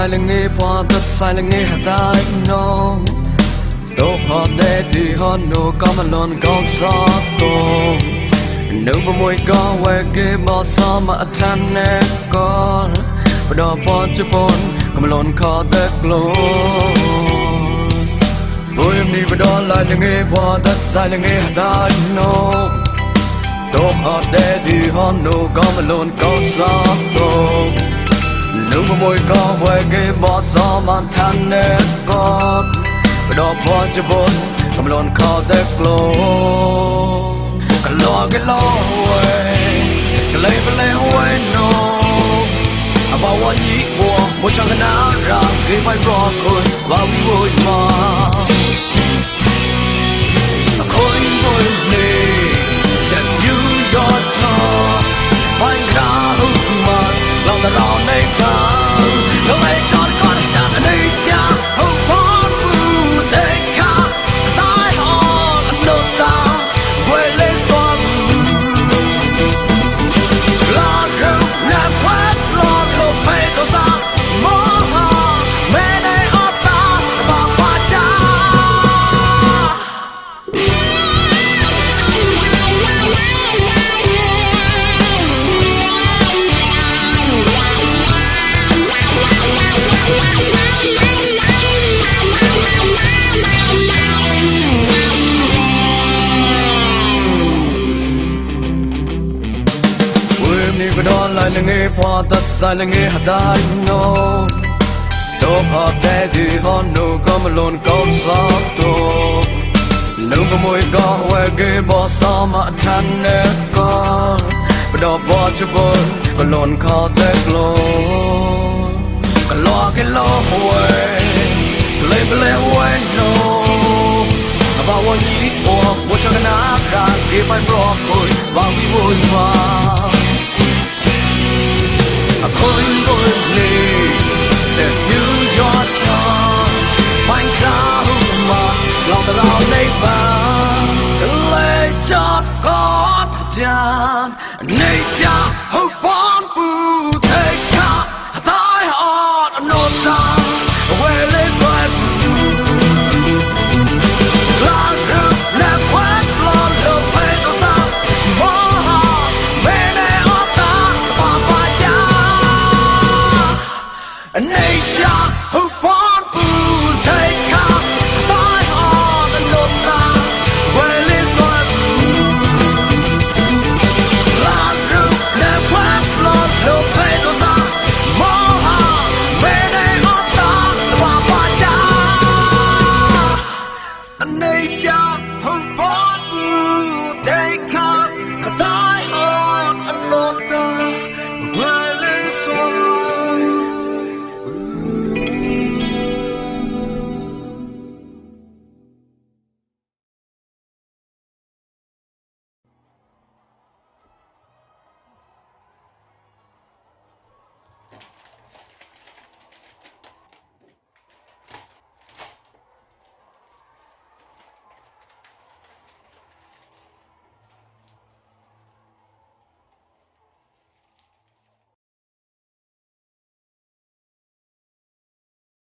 silently for the silently I know. Don't hold that the hot no come along go soft. No more go where give us some attention call. But don't want to come along call the glow. Boy me but all silently for the silently I know. Don't hold that the hot no come along go soft. No more go where give us some attention call. But don't want to come along call the glow. Get long way, lay away no. About what you want, what you're gonna run, if I brought good, while we would mark. According to me, that you got love, find out who must, long the long they come. No, they don't got a shot, and they can't hope on food, they can't die on no sound. Well, let's go. For the silent I know. Don't have daddy on no come alone come soft. No more go where give us some attention call. But don't watch a boy alone call the glow. Lock it away, label it away no. About what you want, what you're gonna cry if I broke while we would walk. According to me, that you your son, find out who must, long the long they found, lay just God down, nature who born food, take out, thy heart, no sound, where they fight long root, left west, long to pay the sound, more heart, many of them, nature who